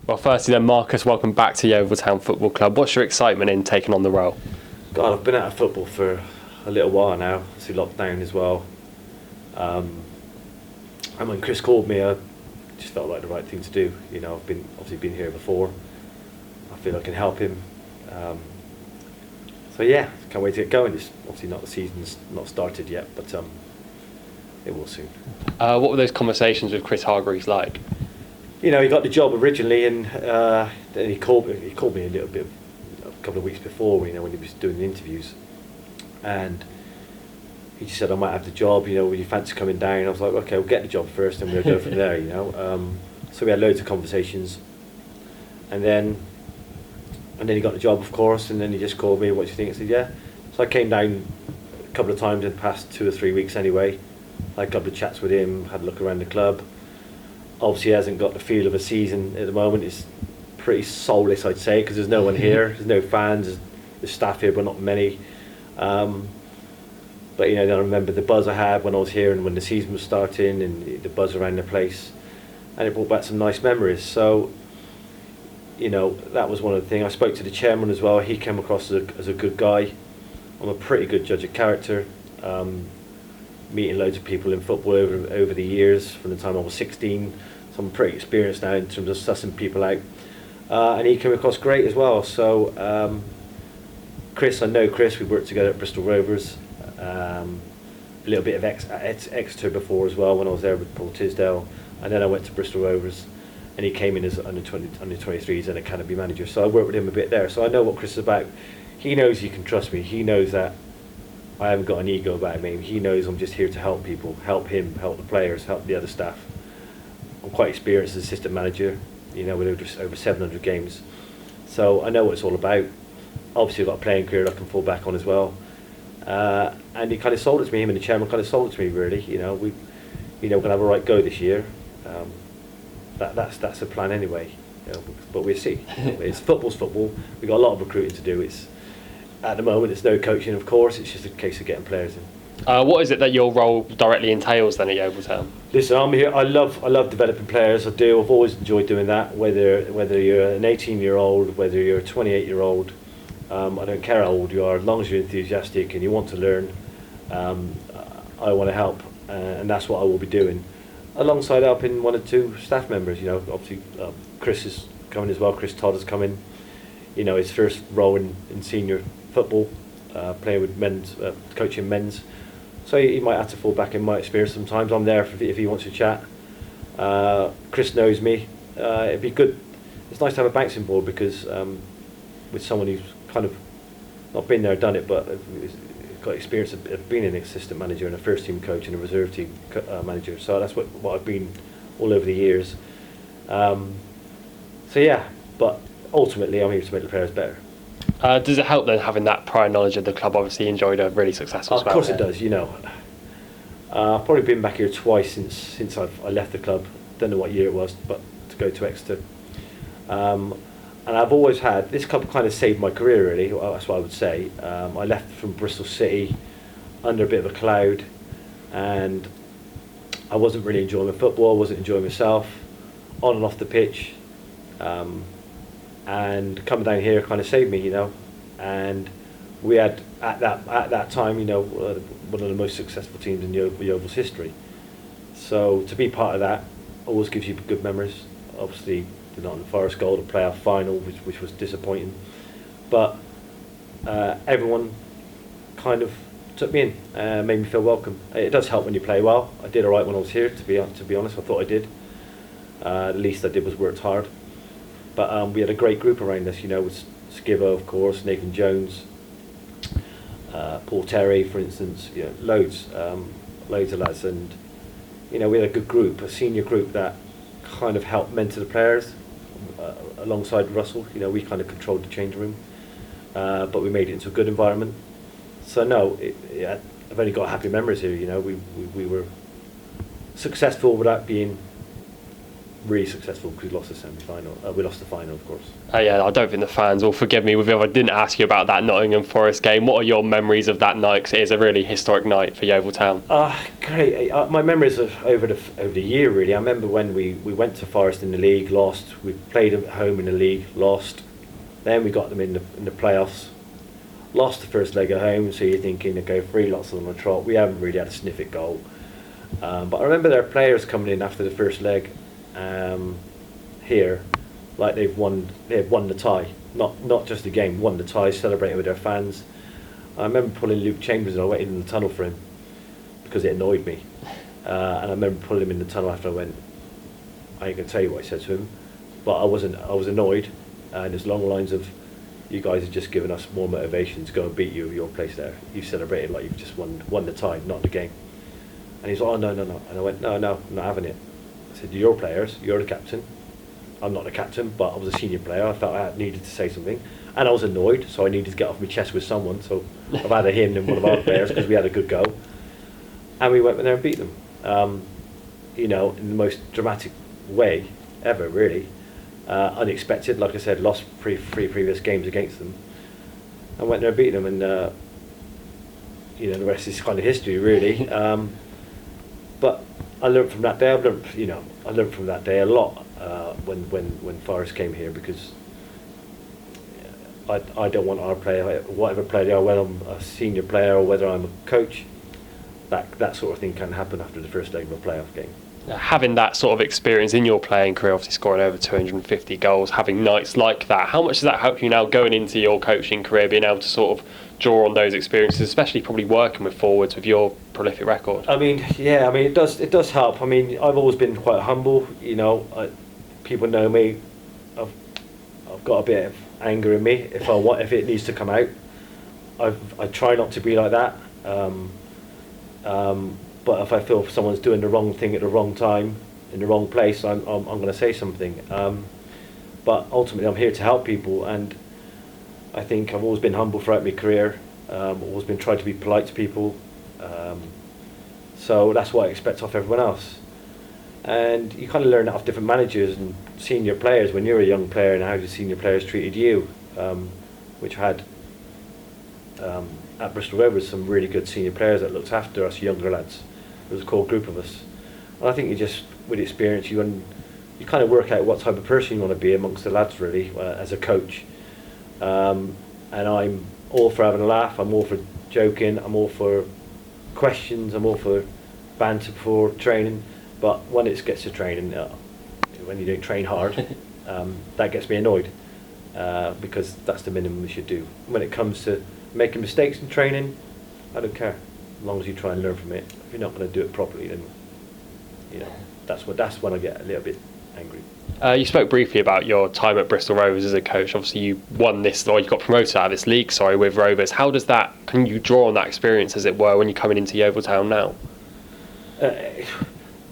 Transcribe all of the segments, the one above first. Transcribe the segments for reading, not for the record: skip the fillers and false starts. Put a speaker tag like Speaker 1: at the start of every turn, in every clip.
Speaker 1: Well, firstly then, Marcus, welcome back to Yeovil Town Football Club. What's your excitement in taking on the role?
Speaker 2: God, I've been out of football for a little while now, obviously lockdown as well. And when Chris called me, I just felt like the right thing to do. You know, I've obviously been here before. I feel I can help him. So yeah, can't wait to get going. It's obviously the season's not started yet, but it will soon.
Speaker 1: What were those conversations with Chris Hargreaves like?
Speaker 2: You know, he got the job originally, and then he called me a little bit, a couple of weeks before, you know, when he was doing the interviews, and he just said, I might have the job, you know, would you fancy coming down? I was like, okay, we'll get the job first and we'll go from there, you know. So we had loads of conversations, and then he got the job, of course, and then he just called me, what do you think? I said, yeah. So I came down a couple of times in the past 2 or 3 weeks anyway, had a couple of chats with him, had a look around the club. Obviously he hasn't got the feel of a season at the moment. It's pretty soulless, I'd say, because there's no one here, there's no fans, there's staff here but not many. But you know, I remember the buzz I had when I was here and when the season was starting, and the buzz around the place, and it brought back some nice memories. So, you know, that was one of the things. I spoke to the chairman as well. He came across as a good guy. I'm a pretty good judge of character. Meeting loads of people in football over the years, from the time I was 16, so I'm pretty experienced now in terms of sussing people out. And he came across great as well. So Chris, I know Chris, we worked together at Bristol Rovers, a little bit of Exeter before as well when I was there with Paul Tisdale, and then I went to Bristol Rovers, and he came in as under 23s and academy manager, so I worked with him a bit there, so I know what Chris is about. He knows he can trust me. He knows that I haven't got an ego about me. He knows I'm just here to help people, help him, help the players, help the other staff. I'm quite experienced as assistant manager, you know, with over 700 games. So I know what it's all about. Obviously I've got a playing career I can fall back on as well. And he kind of sold it to me, him and the chairman kind of sold it to me really. You know, we're going to have a right go this year. That's the plan anyway. You know, but we'll see. It's football's football. We've got a lot of recruiting to do. At the moment, it's no coaching, of course. It's just a case of getting players in.
Speaker 1: What is it that your role directly entails then at Yeovil Town?
Speaker 2: Listen, I'm here. I love developing players. I do. I've always enjoyed doing that. Whether you're an 18-year-old, whether you're a 28-year-old, I don't care how old you are. As long as you're enthusiastic and you want to learn, I want to help, and that's what I will be doing, alongside helping 1 or 2 staff members. You know, obviously Chris is coming as well. Chris Todd is coming. You know, his first role in senior football, playing with men's, coaching men's. So he might have to fall back in my experience sometimes. I'm there if he wants to chat. Chris knows me. It'd be good. It's nice to have a bouncing board, because with someone who's kind of not been there, done it, but got experience of being an assistant manager and a first team coach and a reserve team manager. So that's what I've been all over the years. So yeah, but ultimately I'm here to make the players better.
Speaker 1: Does it help then having that prior knowledge of the club? Obviously you enjoyed a really successful spell.
Speaker 2: Of course it does, you know. I've probably been back here twice since I left the club. Don't know what year it was, but to go to Exeter. And I've always had, this club kind of saved my career really, that's what I would say. I left from Bristol City under a bit of a cloud, and I wasn't really enjoying my football, I wasn't enjoying myself, on and off the pitch. And coming down here kind of saved me, you know. And we had at that time, you know, one of the most successful teams in Yeovil's history. So to be part of that always gives you good memories. Obviously, the Nottingham Forest goal, the playoff final, which was disappointing, but everyone kind of took me in, made me feel welcome. It does help when you play well. I did all right when I was here, to be honest. I thought I did. The least I did was worked hard. But we had a great group around us, you know, with Skivo, of course, Nathan Jones, Paul Terry, for instance, you know, loads of lads, and you know, we had a good group, a senior group that kind of helped mentor the players, alongside Russell. You know, we kind of controlled the change room, but we made it into a good environment. So no, I've only got happy memories here. You know, we were successful without being really successful because we lost the semi-final. We lost the final, of course.
Speaker 1: Yeah, I don't think the fans will forgive me if I didn't ask you about that Nottingham Forest game. What are your memories of that night? Because it is a really historic night for Yeovil Town.
Speaker 2: Great. My memories of over the year, really. I remember when we went to Forest in the league, lost. We played them at home in the league, lost. Then we got them in the playoffs, lost the first leg at home. So you're thinking, okay, 3 losses on the trot. We haven't really had a sniff at goal. But I remember their players coming in after the first leg here, like they've won the tie, not just the game, won the tie, celebrating with their fans. I remember pulling Luke Chambers and I went in the tunnel for him because it annoyed me, and I remember pulling him in the tunnel after I went. I ain't gonna tell you what I said to him, but I was annoyed, and there's long lines of, you guys have just given us more motivation to go and beat you at your place there. You've celebrated like you've just won the tie, not the game. And he's like, oh no, and I went, no, I'm not having it. I said, you're players, you're the captain. I'm not the captain, but I was a senior player. I felt I needed to say something, and I was annoyed, so I needed to get off my chest with someone. So I've had him and one of our players because we had a good go, and we went in there and beat them. In the most dramatic way ever, really. Unexpected, like I said, lost three previous games against them, and went there and beat them, and the rest is kind of history, really. But I learned from that day. I learned from that day a lot when Forest came here, because I don't want our player, whatever player they are, whether I'm a senior player or whether I'm a coach, that sort of thing can happen after the first leg of a playoff game.
Speaker 1: Having that sort of experience in your playing career, obviously scoring over 250 goals, having nights like that, how much does that help you now going into your coaching career, being able to sort of draw on those experiences, especially probably working with forwards with your prolific record?
Speaker 2: It does help. I mean, I've always been quite humble. People know me. I've got a bit of anger in me if it needs to come out. I try not to be like that. But if I feel someone's doing the wrong thing at the wrong time, in the wrong place, I'm going to say something. But ultimately, I'm here to help people, and I think I've always been humble throughout my career. Always been trying to be polite to people. So that's what I expect off everyone else. And you kind of learn that off different managers and senior players when you're a young player, and how the senior players treated you, which I had at Bristol Rovers some really good senior players that looked after us younger lads. There was a core group of us. And I think you just, with experience, you kind of work out what type of person you want to be amongst the lads, really, as a coach. And I'm all for having a laugh, I'm all for joking, I'm all for questions, I'm all for banter before training. But when it gets to training, when you don't train hard, that gets me annoyed, because that's the minimum we should do. When it comes to making mistakes in training, I don't care, as long as you try and learn from it. If you're not going to do it properly, then that's when I get a little bit angry.
Speaker 1: You spoke briefly about your time at Bristol Rovers as a coach. Obviously, you won this, or you got promoted out of this league, with Rovers. How does that? Can you draw on that experience, as it were, when you're coming into Yeovil Town now?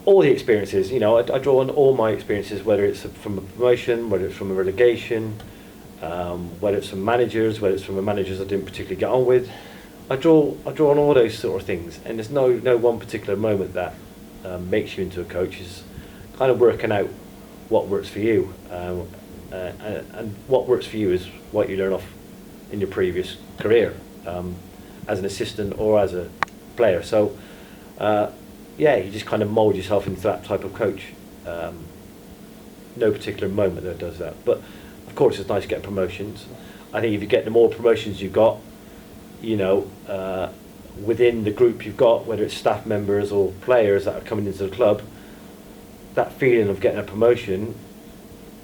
Speaker 2: All the experiences, I draw on all my experiences, whether it's from a promotion, whether it's from a relegation, whether it's from managers, whether it's from the managers I didn't particularly get on with. I draw on all those sort of things, and there's no one particular moment that makes you into a coach. Is kind of working out what works for you, and what works for you is what you learn off in your previous career, as an assistant or as a player. So you just kind of mould yourself into that type of coach. No particular moment that does that, but of course it's nice to get promotions. I think if you get the more promotions you've got, within the group you've got, whether it's staff members or players that are coming into the club, that feeling of getting a promotion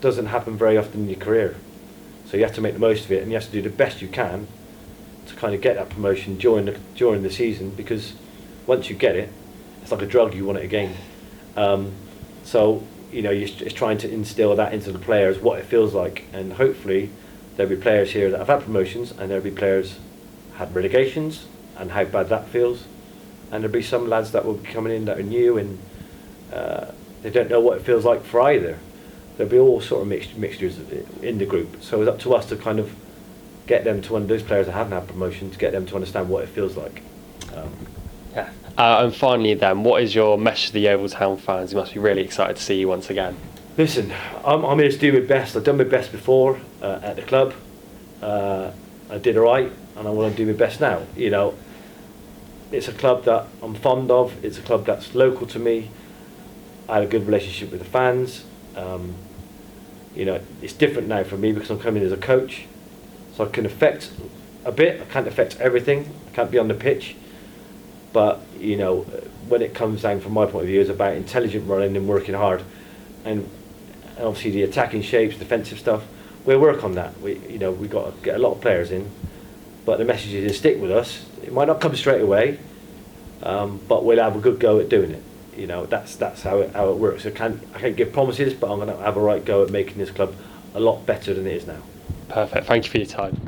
Speaker 2: doesn't happen very often in your career. So you have to make the most of it, and you have to do the best you can to kind of get that promotion during the season, because once you get it, it's like a drug, you want it again. You're trying to instill that into the players, what it feels like, and hopefully there'll be players here that have had promotions, and there'll be players had relegations and how bad that feels, and there'll be some lads that will be coming in that are new, and they don't know what it feels like for either. There'll be all sort of mixtures in the group, so it's up to us to kind of get them to, those players that haven't had promotions, to get them to understand what it feels like.
Speaker 1: And finally then, what is your message to the Yeovil Town fans? You must be really excited to see you once again.
Speaker 2: Listen, I'm here to do my best. I've done my best before at the club. I did all right, and I want to do my best now. You know, it's a club that I'm fond of. It's a club that's local to me. I had a good relationship with the fans. You know, it's different now for me because I'm coming as a coach, so I can affect a bit. I can't affect everything. I can't be on the pitch, but you know, when it comes down from my point of view, it's about intelligent running and working hard, and obviously the attacking shapes, defensive stuff. We'll work on that. We got to get a lot of players in, but the message is to stick with us. It might not come straight away, but we'll have a good go at doing it. You know, that's how it works. I can't give promises, but I'm going to have a right go at making this club a lot better than it is now.
Speaker 1: Perfect. Thank you for your time.